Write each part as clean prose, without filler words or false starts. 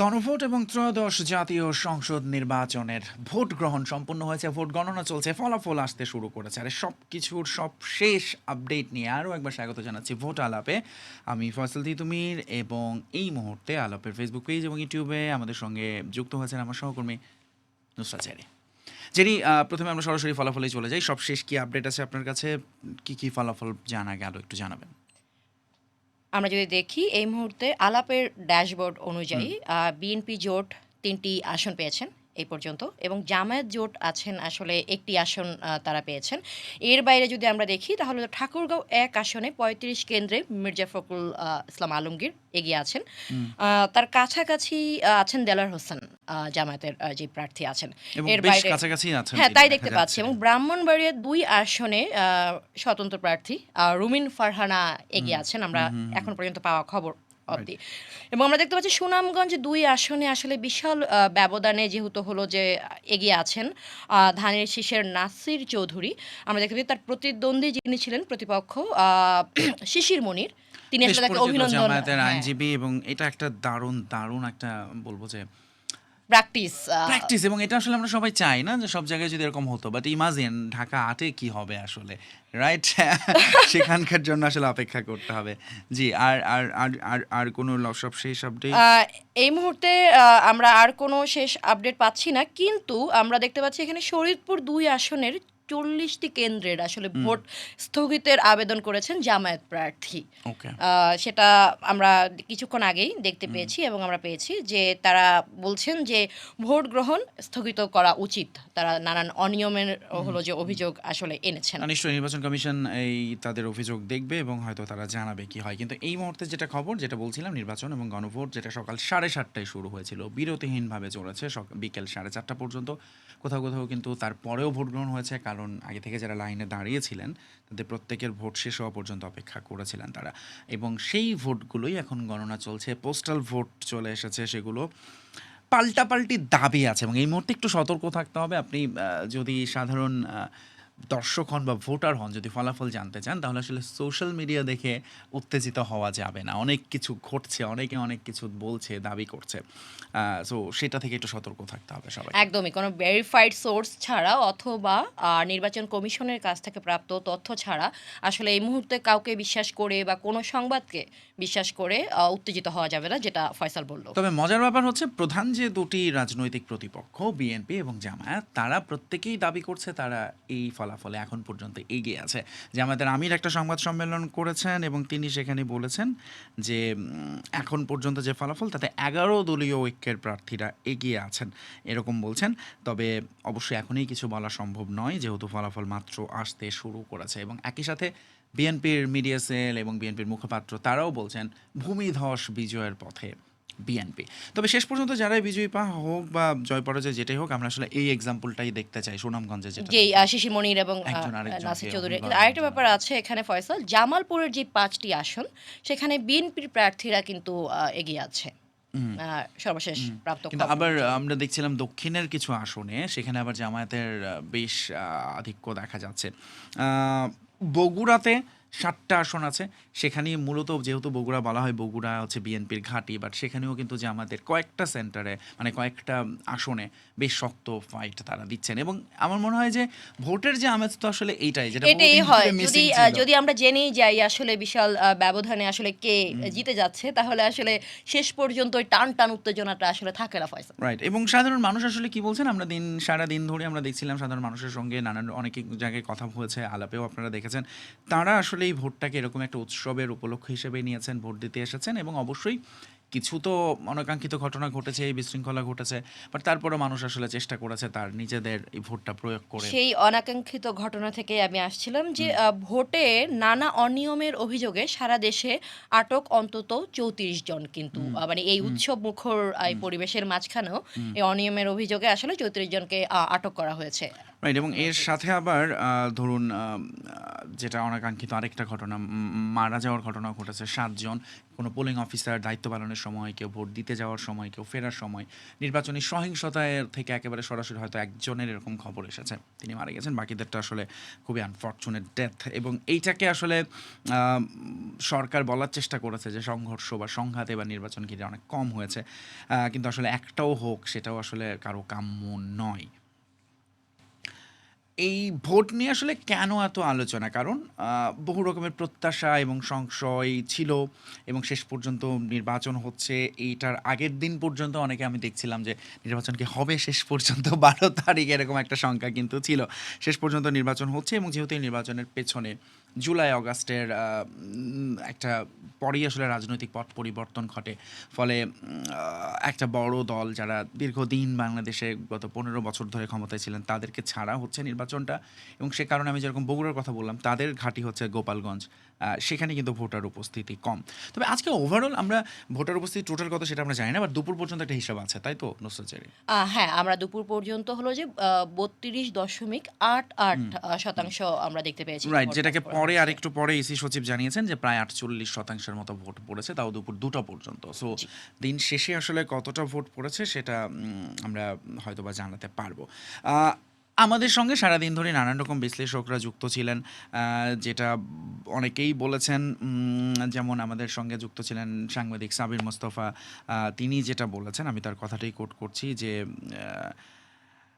গণভোট এবং ত্রয়োদশ জাতীয় সংসদ নির্বাচনের ভোট গ্রহণ সম্পন্ন হয়েছে, ভোট গণনা চলছে, ফলাফল আসতে শুরু করেছে। আর সব কিছুর সব শেষ আপডেট নিয়ে আরও একবার স্বাগত জানাচ্ছি ভোট আলাপে। আমি ফয়সাল তিতুমির, এবং এই মুহূর্তে আলাপের ফেসবুক পেজ এবং ইউটিউবে আমাদের সঙ্গে যুক্ত হয়েছেন আমার সহকর্মী নুসরাত জেরি। জেরি, প্রথমে আমরা সরাসরি ফলাফলে চলে যাই। সব শেষ কী আপডেট আছে আপনার কাছে? কী ফলাফল জানা গেল একটু জানাবেন। আমরা যদি দেখি এই মুহূর্তে আলাপের ড্যাশবোর্ড অনুযায়ী বিএনপি জোট ৩টি আসন পেয়েছেন এই পর্যন্ত, এবং জামায়াত জোট আছেন আসলে একটি আসন তারা পেয়েছেন। এর বাইরে যদি আমরা দেখি তাহলে ঠাকুরগাঁও ১ আসনে ৩৫ কেন্দ্রে মির্জা ফখরুল ইসলাম আলমগীর এগিয়ে আছেন। তার কাছাকাছি আছেন দেলার হোসেন, জামায়াতের যে প্রার্থী আছেন। এবং এর বেশ বাইরে কাছাকাছি আছেন হ্যাঁ, তিনি, তাই দেখা দেখতে পাচ্ছি। যাচ্ছে। এবং ব্রাহ্মণবাড়িয়ার ২ আসনে স্বতন্ত্র প্রার্থী রুমিন ফারহানা এগিয়ে আছেন, আমরা এখন পর্যন্ত পাওয়া খবর অবধি। এবং আমরা দেখতে পাচ্ছি সুনামগঞ্জ ২ আসনে আসলে বিশাল ব্যবধানে যেহেতু হলো যে এগিয়ে আছেন ধানের শীষের নাসির চৌধুরী। আমরা দেখতে পাচ্ছি তার প্রতিদ্বন্দ্বী যিনি ছিলেন প্রতিপক্ষ শিশির মনির, তিনি বেশ আসলে তাকে পরিচিত অভিনন্দন, জামায়াতের হ্যাঁ, আইনজীবী, এবং এটা একটা দারুণ একটা বলবো যে প্র্যাকটিস। প্র্যাকটিস, এবং এটা আসলে আমরা সবাই চাই না যে সব জায়গায় যদি এরকম হতো, বাট ইমাজিন ঢাকা ৮-এ কি হবে আসলে, রাইট? সেখানকার জন্য আসলে অপেক্ষা করতে হবে। জি, আর আর আর আর আর কোনো সব শেষ আপডেট? এই মুহূর্তে আমরা আর কোনো শেষ আপডেট পাচ্ছি না। কিন্তু আমরা দেখতে পাচ্ছি এখানে শরীয়তপুর ২ আসনের ৪০টি কেন্দ্রের আসলে ভোট স্থগিতের আবেদন করেছেন জামায়াত প্রার্থী। ওকে। সেটা আমরা কিছুক্ষণ আগেই দেখতে পেয়েছি, এবং আমরা পেয়েছি যে তারা বলছেন যে ভোট গ্রহণ স্থগিত করা উচিত। তারা নানান অনিয়মের হলো যে অভিযোগ আসলে এনেছেন। নিশ্চয়ই নির্বাচন কমিশন এই তাদের অভিযোগ দেখবে এবং হয়তো তারা জানাবে কি হয়। কিন্তু এই মুহূর্তে যেটা খবর, যেটা বলছিলাম, নির্বাচন এবং গণভোট যেটা সকাল 7:30টায় শুরু হয়েছিল, বিরতিহীনভাবে চলেছে বিকেল 4:30 পর্যন্ত। কোথাও কোথাও কিন্তু তারপরেও ভোট গ্রহণ হয়েছে, কারণ আগে থেকে যারা লাইনে দাঁড়িয়েছিলেন তাদের প্রত্যেকের ভোট শেষ হওয়া পর্যন্ত অপেক্ষা করেছিলেন তারা, এবং সেই ভোটগুলোই এখন গণনা চলছে। পোস্টাল ভোট চলে এসেছে, সেগুলো পাল্টাপাল্টি দাবি আছে, এবং এই মুহূর্তে একটু সতর্ক থাকতে হবে। আপনি যদি সাধারণ দর্শক হন বা ভোটার হন, যদি ফলাফল জানতে চান, তাহলে আসলে সোশ্যাল মিডিয়া দেখে উত্তেজিত হওয়া যাবে না। অনেক কিছু ঘটছে, অনেকে অনেক কিছু বলছে, দাবি করছে। সো সেটা থেকে একটু সতর্ক থাকতে হবে সবাইকে। একদমই কোনো ভেরিফাইড সোর্স ছাড়া অথবা নির্বাচন কমিশনের কাছ থেকে প্রাপ্ত তথ্য ছাড়া আসলে এই মুহূর্তে কাউকে বিশ্বাস করে বা কোনো সংবাদকে বিশ্বাস করে উত্তেজিত হওয়া যাবে না, যেটা ফয়সাল বলল। তবে মজার ব্যাপার হচ্ছে, প্রধান যে দুটি রাজনৈতিক প্রতিপক্ষ বিএনপি এবং জামায়াত, তারা প্রত্যেকেই দাবি করছে তারা এই ফলাফলে এখন পর্যন্ত এগিয়ে আছে। জামায়াতের আমির একটা সংবাদ সম্মেলন করেছেন এবং তিনি সেখানে বলেছেন যে এখন পর্যন্ত যে ফলাফল, তাতে 11 দলীয় ঐক্যের প্রার্থীরা এগিয়ে আছেন, এরকম বলছেন। তবে অবশ্যই এখনই কিছু বলা সম্ভব নয়, যেহেতু ফলাফল মাত্র আসতে শুরু করেছে। এবং একই সাথে বিএনপির মিডিয়া সেল এবং বিএনপির মুখপাত্র তারাও বলছেন ভূমিধস বিজয়ের পথে বিএনপি। তবে শেষ পর্যন্ত যারাই বিজয়ী হোক বা জয় পরাজয় যেটাই হোক, আমরা আসলে এই এক্সাম্পলটাই দেখতে চাই সুনামগঞ্জে, যেটা যে শিশির মনির এবং একজন আরেকজনকে নাসির চৌধুরী। কিন্তু অভিবাদন আরেকটা জানানো। ব্যাপার আছে এখানে ফয়সাল, জামালপুরের যে 5টি আসন সেখানে বিএনপির প্রার্থীরা কিন্তু এগিয়ে আছে সর্বশেষ প্রাপ্ত কিন্তু খবর আবার অনুযায়ী। আমরা দেখছিলাম দক্ষিণের কিছু আসনে, সেখানে আবার জামায়াতের বেশ আধিক্য দেখা যাচ্ছে। বগুড়াতে 7টা আসন আছে, সেখানে মূলত, যেহেতু বগুড়া বলা হয়, বগুড়া হচ্ছে বিএনপির ঘাঁটি, বাট সেখানেও কিন্তু জামায়াতের কয়েকটা সেন্টারে, মানে কয়েকটা আসনে বেশ শক্ত ফাইট তারা দিচ্ছেন। এবং আমার মনে হয় যে ভোটের যে আমেজ তো আসলে এইটাই, যেটা এটাই বহুদিন হয়। ধরে যদি মিসিং ছিল। যদি আমরা জেনেই যাই আসলে বিশাল ব্যবধানে আসলে কে জিতে যাচ্ছে, তাহলে আসলে শেষ পর্যন্ত ওই টান উত্তেজনাটা আসলে থাকে না ফয়সাল। রাইট, এবং সাধারণ মানুষ আসলে কি বলছেন, আমরা সারা দিন ধরে আমরা দেখছিলাম সাধারণ মানুষের সঙ্গে নানান অনেক জায়গায় কথা হয়েছে, আলাপেও আপনারা দেখেছেন। তারা আসলে এই ভোটটাকে এরকম একটা উৎসবের উপলক্ষ হিসেবে নিয়েছেন, ভোট দিতে এসেছেন, এবং অবশ্যই কিছু তো অনাকাঙ্ক্ষিত ঘটনা ঘটেছে, এই বিশৃঙ্খলা ঘটেছে, বাট তারপরেও মানুষ আসলে চেষ্টা করেছে তার নিজেদের এই ভোটটা প্রয়োগ করে। সেই অনাকাঙ্ক্ষিত ঘটনা থেকে আমি আসছিলাম যে ভোটে নানা অনিয়মের অভিযোগে সারা দেশে আটক অন্তত ৩৪ জন, কিন্তু মানে এই উৎসব মুখর এই পরিবেশের মাঝখানেও এই অনিয়মের অভিযোগে আসলে ৩৪ জনকে আটক করা হয়েছে। রাইট, এবং এর সাথে আবার ধরুন যেটা অনাকাঙ্ক্ষিত আরেকটা ঘটনা, মারা যাওয়ার ঘটনা ঘটেছে ৭ জন। কোনো পোলিং অফিসার দায়িত্ব পালনের সময়, কেউ ভোট দিতে যাওয়ার সময়, কেউ ফেরার সময় নির্বাচনী সহিংসতায় থেকে একেবারে সরাসরি হয়তো একজনের এরকম খবর এসেছে, তিনি মারা গেছেন। বাকিদেরটা আসলে খুবই আনফর্চুনেট ডেথ, এবং এইটাকে আসলে সরকার বলার চেষ্টা করেছে যে সংঘর্ষ বা সংঘাত এবার নির্বাচন ঘিরে অনেক কম হয়েছে, কিন্তু আসলে একটাও হোক সেটাও আসলে কারো কাম্য নয়। এই ভোট নিয়ে আসলে কেন এত আলোচনা? কারণ বহু রকমের প্রত্যাশা এবং সংশয় ছিল, এবং শেষ পর্যন্ত নির্বাচন হচ্ছে। এইটার আগের দিন পর্যন্ত অনেকে আমি দেখছিলাম যে নির্বাচন কি হবে শেষ পর্যন্ত ১২ তারিখ এরকম একটা সংখ্যা কিন্তু ছিল। শেষ পর্যন্ত নির্বাচন হচ্ছে, এবং যেহেতু এই নির্বাচনের পেছনে জুলাই অগাস্টের একটা পরেই আসলে রাজনৈতিক পট পরিবর্তন ঘটে। ফলে একটা বড় দল যারা দীর্ঘদিন বাংলাদেশে গত ১৫ বছর ধরে ক্ষমতায় ছিলেন তাদেরকে ছাড়া হচ্ছে নির্বাচনটা, এবং সে কারণে আমি যেরকম বগুড়ার কথা বললাম, তাদের ঘাঁটি হচ্ছে গোপালগঞ্জ। সেখানে কিন্তু ভোটার উপস্থিতি কম। তবে আজকে ওভারঅল আমরা ভোটার উপস্থিতি টোটাল কত সেটা আমরা জানি না, বাট দুপুর পর্যন্ত একটা হিসাব আছে, তাই তো নুসরাত জারি? হ্যাঁ, আমরা দুপুর পর্যন্ত হলো যে ৩২.৮৮ শতাংশ আমরা দেখতে পেয়েছি যে রাইট, ভোট কাস্ট যেটাকে করা পরে হয়েছে। আরেকটু পরে ইসি সচিব জানিয়েছেন যে প্রায় ৪৮% মতো ভোট পড়েছে, তাও দুপুর ২টা পর্যন্ত। সো জি। দিন শেষে আসলে কতটা ভোট পড়েছে সেটা আমরা হয়তোবা জানাতে পারবো। আমাদের সঙ্গে সারাদিন ধরে নানান রকম বিশ্লেষকরা যুক্ত ছিলেন, যেটা অনেকেই বলেছেন। যেমন আমাদের সঙ্গে যুক্ত ছিলেন সাংবাদিক সাবির মোস্তফা। তিনি যেটা বলেছেন, আমি তার কথাটাই কোট করছি, যে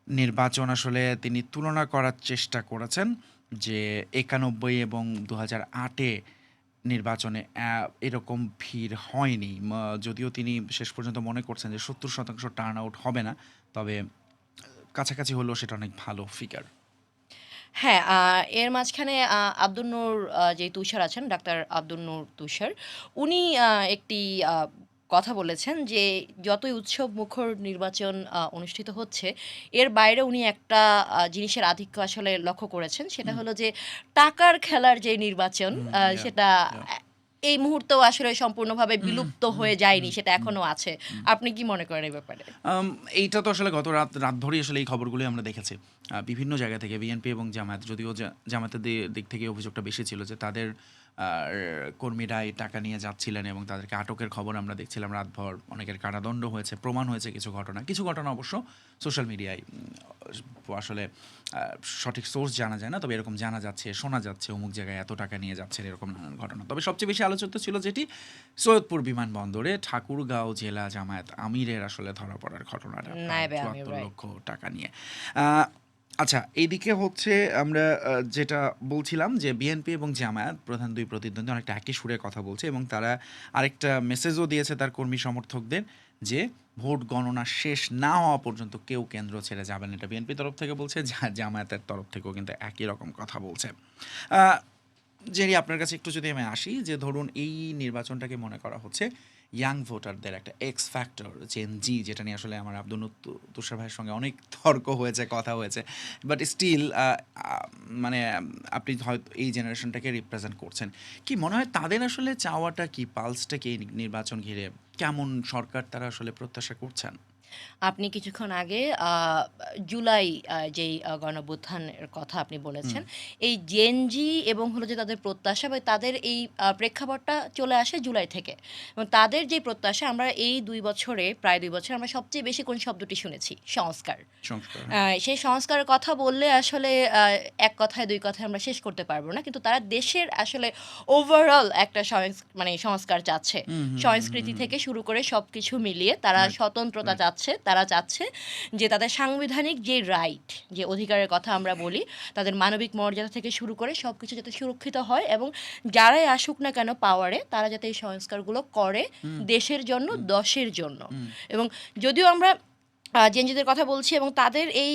নির্বাচন আসলে তিনি তুলনা করার চেষ্টা করেছেন যে ৯১ এবং ২০০৮-এ নির্বাচনে এরকম ভিড় হয়নি। যদিও তিনি শেষ পর্যন্ত মনে করছেন যে ৭০% টার্ন আউট হবে না, তবে কাছাকাছি হলেও সেটা অনেক ভালো ফিগার। হ্যাঁ, এর মাঝখানে আব্দুল নূর যে তুষার আছেন, ডাক্তার আব্দুল নূর তুষার, উনি একটি আ কথা বলেছেন যে যতই উৎসব মুখর নির্বাচন অনুষ্ঠিত হচ্ছে, এর বাইরে উনি একটা জিনিসের আধিক্য আসলে লক্ষ্য করেছেন। সেটা হুম, হলো যে টাকার খেলার যে নির্বাচন, হুম, ইয়া, সেটা ইয়া। এই মুহূর্তেও আসলে সম্পূর্ণভাবে হুম, বিলুপ্ত হুম, হয়ে যায়নি। হুম, সেটা হুম, এখনো আছে। হুম। আপনি কি মনে করেন এই ব্যাপারে? আম এইটা তো আসলে গত রাত ধরেই আসলে এই খবরগুলোই আমরা দেখেছি। বিভিন্ন জায়গা থেকে বিএনপি এবং জামায়াত, যদিও জামায়াতের দিক থেকে অভিযোগটা বেশি ছিল যে তাদের কর্মীরা এই টাকা নিয়ে যাচ্ছিলেন, এবং তাদেরকে আটকের খবর আমরা দেখছিলাম রাতভর। অনেকের কারাদণ্ড হয়েছে, প্রমাণ হয়েছে কিছু ঘটনা। কিছু ঘটনা অবশ্য সোশ্যাল মিডিয়ায় আসলে সঠিক সোর্স জানা যায় না। তবে এরকম জানা যাচ্ছে, শোনা যাচ্ছে অমুক জায়গায় এত টাকা নিয়ে যাচ্ছেন, এরকম নানান ঘটনা। তবে সবচেয়ে বেশি আলোচিত ছিল যেটি সৈয়দপুর বিমানবন্দরে ঠাকুরগাঁও জেলা জামায়াত আমিরের আসলে ধরা পড়ার ঘটনাটা, প্রায় নায়েবে আমির, ৭৪ রাইট। লক্ষ টাকা নিয়ে। আ আচ্ছা, এইদিকে হচ্ছে আমরা যেটা বলছিলাম যে বিএনপি এবং জামায়াত প্রধান ২ প্রতিদ্বন্দ্বী অনেকটা একই সুরে কথা বলছে, এবং তারা আরেকটা মেসেজও দিয়েছে তার কর্মী সমর্থকদের যে ভোট গণনা শেষ না হওয়া পর্যন্ত কেউ কেন্দ্র ছেড়ে যাবেন। এটা বিএনপির তরফ থেকে বলছে, জামায়াতের তরফ থেকেও কিন্তু একই রকম কথা বলছে। আ জেরি, আপনার কাছে একটু যদি আমি আসি, যে ধরুন এই নির্বাচনটাকে মনে করা হচ্ছে ইয়াং ভোটারদের একটা এক্স ফ্যাক্টর, জেন জি, যেটা নিয়ে আসলে আমার আব্দুল তুষার ভাইয়ের সঙ্গে অনেক তর্ক হয়েছে, কথা হয়েছে, বাট স্টিল মানে আপনি হয়তো এই জেনারেশনটাকে রিপ্রেজেন্ট করছেন। কি মনে হয় তাদের আসলে চাওয়াটা কি, পালসটা কি এই নির্বাচন ঘিরে? কেমন সরকার তারা আসলে প্রত্যাশা করছেন? আপনি কিছুক্ষণ আগে জুলাই যেই গণঅভ্যুত্থানের কথা আপনি হুম, বলেছেন, এই জেনজি এবং হলো যে তাদের প্রত্যাশা বা তাদের এই প্রেক্ষাপটটা চলে আসে জুলাই থেকে। এবং তাদের যে প্রত্যাশা, আমরা এই ২ বছরে, প্রায় ২ বছরে আমরা সবচেয়ে বেশি কোন শব্দটি শুনেছি? সংস্কার। সংস্কার, আ হ্যাঁ। সেই সংস্কারের কথা বললে আসলে এক কথায় ২ কথায় আমরা শেষ করতে পারব না। কিন্তু তারা দেশের আসলে ওভারঅল একটা মানে সংস্কার চাচ্ছে। হুম, হুম, হুম, হুম, সংস্কৃতি হুম। থেকে শুরু করে সবকিছু মিলিয়ে তারা রাইট, স্বতন্ত্রতা রাইট। চাচ্ছে। তারা চাচ্ছে যে তাদের সাংবিধানিক যে রাইট, যে অধিকারের কথা আমরা বলি, তাদের মানবিক মর্যাদা থেকে শুরু করে সবকিছু যাতে সুরক্ষিত হয়, এবং যারাই আসুক না কেন পাওয়ারে, তারা যাতে এই সংস্কারগুলো করে হুম, দেশের জন্য, হুম, দশের জন্য। হুম, এবং যদিও আমরা জেনজিদের কথা বলছি, এবং তাদের এই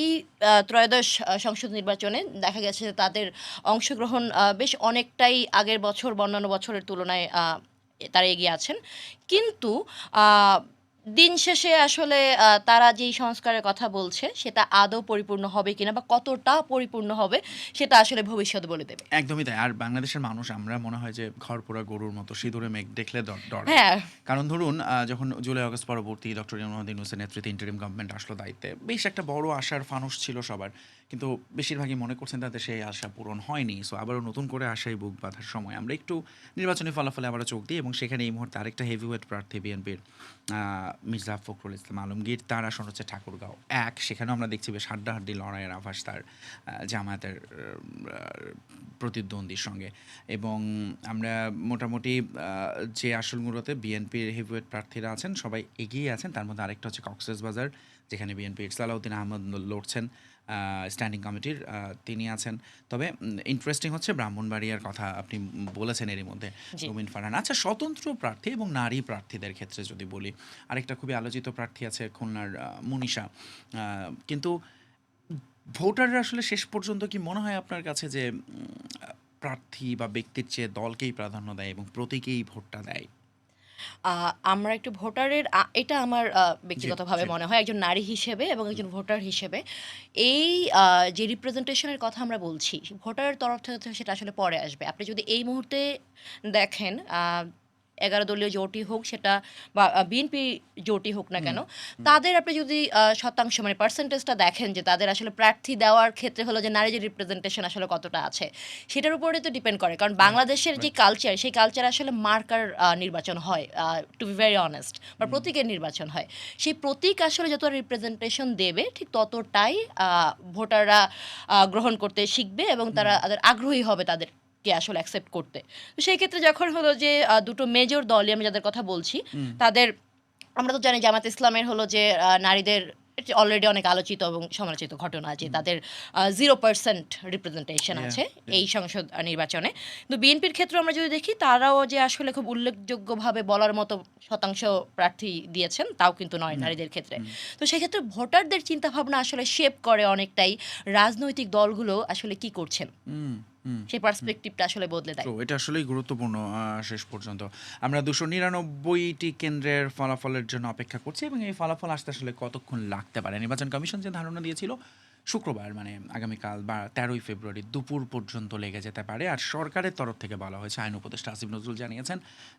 ত্রয়োদশ সংসদ নির্বাচনে দেখা গেছে যে তাদের অংশগ্রহণ বেশ অনেকটাই আগের বছর বা অন্যান্য বছরের তুলনায় তারা এগিয়ে আছেন। কিন্তু আ দিন শেষে আসলে তারা যেই সংস্কারের কথা বলছে সেটা আদৌ পরিপূর্ণ হবে কিনা বা কতটা পরিপূর্ণ হবে সেটা আসলে ভবিষ্যৎ বলে দেবে। একদমই তাই। আর বাংলাদেশের মানুষ আমরা মনে হয় যে ঘরপোড়া গরুর মতো সিঁদুরে মেঘ দেখলে ডরে। হ্যাঁ, কারণ ধরুন যখন জুলাই আগস্ট পরবর্তী ডক্টর মোহাম্মদ ইউনূসের নেতৃত্বে ইন্টারিম গভর্নমেন্ট আসলো দায়িত্বে, বেশ একটা বড় আশার ফানুস ছিল সবার। কিন্তু বেশিরভাগই মনে করছেন তাদের সেই আশা পূরণ হয়নি। সো আবারও নতুন করে আশায় বুক বাঁধার সময়। আমরা একটু নির্বাচনী ফলাফলে আবারও চোখ দিই এবং সেখানে এই মুহূর্তে আরেকটা হেভিওয়েট প্রার্থী বিএনপির মির্জা ফখরুল ইসলাম আলমগীর, তার আসন হচ্ছে ঠাকুরগাঁও ১। সেখানেও আমরা দেখছি বেশ হাড্ডাহাড্ডি লড়াইয়ের আভাস তার জামায়াতের প্রতিদ্বন্দ্বীর সঙ্গে। এবং আমরা মোটামুটি যে আসনগুলোতে বিএনপির হেভিওয়েট প্রার্থীরা আছেন সবাই এগিয়ে আছেন। তার মধ্যে আরেকটা হচ্ছে কক্সবাজার, যেখানে বিএনপির সালাউদ্দিন আহমদ লড়ছেন স্ট্যান্ডিং কমিটির, তিনি আছেন। তবে ইন্টারেস্টিং হচ্ছে ব্রাহ্মণবাড়িয়ার কথা আপনি বলেছেন এরই মধ্যে, জি। রুমিন ফারহান। আচ্ছা, স্বতন্ত্র প্রার্থী এবং নারী প্রার্থীদের ক্ষেত্রে যদি বলি, আরেকটা খুবই আলোচিত প্রার্থী আছে খুলনার মনীষা। কিন্তু ভোটাররা আসলে শেষ পর্যন্ত কি মনে হয় আপনার কাছে যে প্রার্থী বা ব্যক্তির চেয়ে দলকেই প্রাধান্য দেয় এবং প্রতীকেই ভোটটা দেয়? আ আমরা একটু ভোটারের এটা আমার জি, ব্যক্তিগতভাবে জি। মনে হয় একজন নারী হিসেবে এবং একজন ভোটার হিসেবে এই আ যে রিপ্রেজেন্টেশন এর কথা আমরা বলছি, ভোটারের তরফ থেকে তো সেটা আসলে পরে আসবে। আপনি যদি এই মুহূর্তে দেখেন ১১ দলীয় জোটই হোক সেটা বা বিএনপি জোটই হোক না হুম, কেন, হুম। তাদের আপনি যদি শতাংশ মানে পার্সেন্টেজটা দেখেন যে তাদের আসলে প্রার্থী দেওয়ার ক্ষেত্রে হলো যে নারী যে রিপ্রেজেন্টেশন আসলে কতটা আছে, সেটার উপরে তো ডিপেন্ড করে। কারণ রাইট, বাংলাদেশের যে রাইট। কালচার, সেই কালচারে আসলে মার্কার নির্বাচন হয়। টু বি ভেরি অনেস্ট, বা হুম, প্রতীকের নির্বাচন হয়। সেই প্রতীক আসলে যত রিপ্রেজেন্টেশন দেবে ঠিক ততটাই ভোটাররা গ্রহণ করতে শিখবে এবং হুম, তারা তাদের আগ্রহী হবে তাদেরকে আসলে অ্যাকসেপ্ট করতে। তো সেই ক্ষেত্রে যখন হলো যে দুটো মেজর দলই আমি যাদের কথা বলছি, হুম। তাদের আমরা তো জানি জামাত ইসলামের হলো যে নারীদের অলরেডি অনেক আলোচিত এবং সমালোচিত ঘটনা যে তাদের 0% রিপ্রেজেন্টেশন ইয়া, আছে ইয়া। এই সংসদ নির্বাচনে। কিন্তু বিএনপির ক্ষেত্রে আমরা যদি দেখি তারাও যে আসলে খুব উল্লেখযোগ্যভাবে বলার মতো শতাংশ প্রার্থী দিয়েছেন তাও কিন্তু নয় না। নারীদের ক্ষেত্রে। হুম, তো সেক্ষেত্রে ভোটারদের চিন্তাভাবনা আসলে শেপ করে অনেকটাই রাজনৈতিক দলগুলো আসলে কি করছেন। হুম, হুম, সেই হুম। পার্সপেক্টিভটা আসলে বদলে দেয়। ট্রু, এটা আসলেই গুরুত্বপূর্ণ শেষ পর্যন্ত। আমরা ২৯৯টি কেন্দ্রের ফলাফলের জন্য অপেক্ষা করছি এবং এই ফলাফল আসতে আসলে কতক্ষণ লাগতে পারে? নির্বাচন কমিশন যে ধারণা দিয়েছিল, শুক্রবার মানে আগামীকাল বা ১৩ই ফেব্রুয়ারি দুপুর পর্যন্ত লেগে যেতে পারে। আর সরকারের তরফ থেকে বলা হয়েছে, আইন উপদেষ্টা আসিফ নজরুল জানিয়েছেন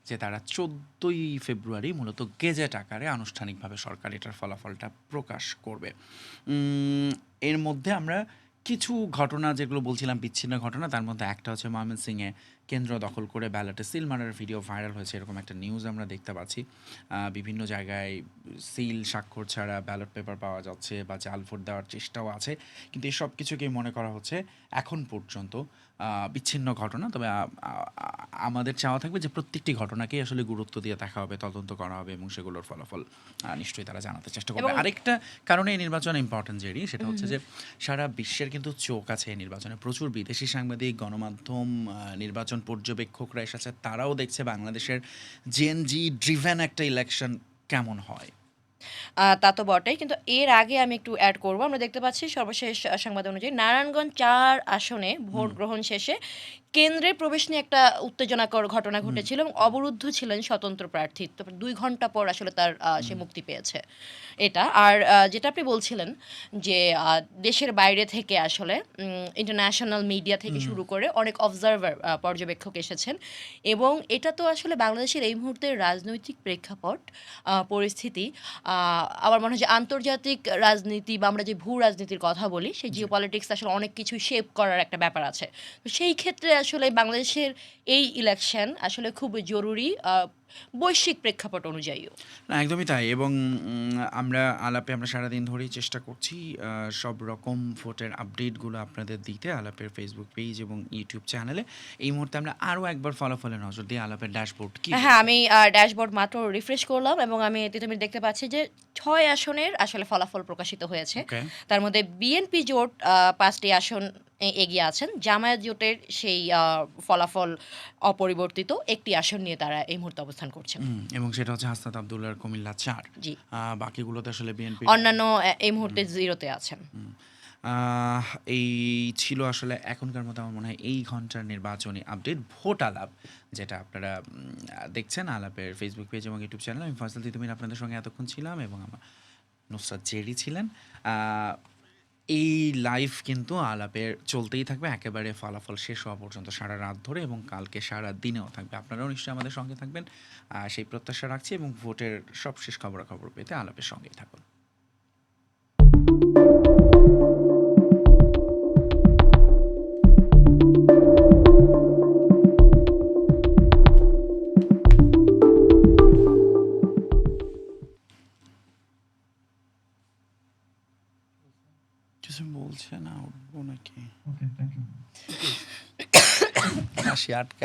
যে তারা ১৪ই ফেব্রুয়ারি মূলত গেজেট আকারে আনুষ্ঠানিকভাবে সরকার এটার ফলাফলটা প্রকাশ করবে। উম এর মধ্যে আমরা কিছু ঘটনা যেগুলো বলছিলাম বিচ্ছিন্ন ঘটনা, তার মধ্যে একটা হচ্ছে ময়মনসিংহে কেন্দ্র দখল করে ব্যালটে সিল মারার ভিডিও ভাইরাল হয়েছে, এরকম একটা নিউজ আমরা দেখতে পাচ্ছি। বিভিন্ন জায়গায় সিল স্বাক্ষর ছাড়া ব্যালট পেপার পাওয়া যাচ্ছে বা জাল ভোট দেওয়ার চেষ্টাও আছে। কিন্তু এই সব কিছুকেই মনে করা হচ্ছে এখন পর্যন্ত বিচ্ছিন্ন ঘটনা। তবে আমাদের চাওয়া থাকবে যে প্রত্যেকটি ঘটনাকেই আসলে গুরুত্ব দিয়ে দেখা হবে, তদন্ত করা হবে এবং সেগুলোর ফলাফল নিশ্চয়ই তারা জানাতে চেষ্টা করবে। এবং আরেকটা কারণে এই নির্বাচন ইম্পর্টেন্ট জেরি, সেটা হুম, হচ্ছে হুম। যে সারা বিশ্বের কিন্তু চোখ আছে এই নির্বাচনে। প্রচুর বিদেশি সাংবাদিক, গণমাধ্যম, নির্বাচন পর্যবেক্ষকরা এসেছে। তারাও দেখছে বাংলাদেশের জেন জি ড্রিভেন একটা ইলেকশন কেমন হয়। তা তো বটেই। কিন্তু এর আগে আমি একটু এড করব। আমরা দেখতে পাচ্ছি সর্বশেষ সংবাদ অনুযায়ী নারায়ণগঞ্জ ৪ আসনে ভোট হুম, গ্রহণ শেষে কেন্দ্রে প্রবেশ নিয়ে একটা উত্তেজনাকর ঘটনা হুম, ঘটেছিল এবং অবরুদ্ধ ছিলেন স্বতন্ত্র প্রার্থী। তারপর ২ ঘন্টা পর আসলে তার সে হুম, মুক্তি পেয়েছে। এটা। আর যেটা আপনি বলছিলেন যে দেশের বাইরে থেকে আসলে ইন্টারন্যাশনাল মিডিয়া থেকে হুম, শুরু করে অনেক অবজারভার পর্যবেক্ষক এসেছেন এবং এটা তো আসলে বাংলাদেশের এই মুহূর্তের রাজনৈতিক প্রেক্ষাপট, পরিস্থিতি, আমার মনে হয় যে আন্তর্জাতিক রাজনীতি বা আমরা যে ভূ-রাজনীতির কথা বলি, সেই জি। জিওপলিটিক্স আসলে অনেক কিছু শেপ করার একটা ব্যাপার আছে। তো সেই ক্ষেত্রে আসলে বাংলাদেশের এই ইলেকশন আসলে খুব জরুরি বৈশ্বিক প্রেক্ষাপট অনুযায়ীও। না, একদমই তাই। এবং আমরা সারাদিন ধরেই চেষ্টা করছি সব রকম ভোটের আপডেটগুলো আপনাদের দিতে আলাপের ফেসবুক পেজ এবং ইউটিউব চ্যানেলে। এই মুহূর্তে আমরা আরও একবার ফলাফলে নজর দিই। আলাপের ড্যাশবোর্ড কী হ্যাঁ, বলছে? আমি ড্যাশবোর্ড মাত্র রিফ্রেশ করলাম এবং আমি তিতুমির দেখতে পাচ্ছি যে ৬ আসনের আসলে ফলাফল প্রকাশিত হয়েছে। ওকে। তার মধ্যে বিএনপি জোট ৫ টি আসন এগিয়ে আছেন। জামায়াত জোটের সেই ফলাফল অপরিবর্তিত। ১ টি আসন নিয়ে তারা এই মুহূর্তে অবস্থান করছেন। এবং সেটা হচ্ছে হাসনাত আব্দুল্লাহর কুমিল্লা ৪। জি। বাকিগুলোতে আসলে বিএনপির। অন্যান্য এই মুহূর্তে 0 তে আছেন। হুম। আহ এই ছিল আসলে এখনকার মতো আমার মনে হয় এই ঘন্টার নির্বাচনী আপডেট, ভোট আলাপ, যেটা আপনারা দেখছেন আলাপের ফেসবুক পেজ এবং ইউটিউব চ্যানেল। আমি ফয়সাল তিতুমির আপনাদের সঙ্গে এতক্ষণ ছিলাম এবং আমার নুসরাত জেরি ছিলেন। আহ, এই লাইভ কিন্তু আলাপের চলতেই থাকবে একেবারে ফলাফল শেষ হওয়া পর্যন্ত সারা রাত ধরে, এবং কালকে সারা দিনেও থাকবে। আপনারাও নিশ্চয়ই আমাদের সঙ্গে থাকবেন, সেই প্রত্যাশা রাখছি, এবং ভোটের সবশেষ খবরাখবর পেতে আলাপের সঙ্গেই থাকুন। কিছু বলছে না, উঠবো নাকি? ওকে, থ্যাংক ইউ। হাসি আটকায়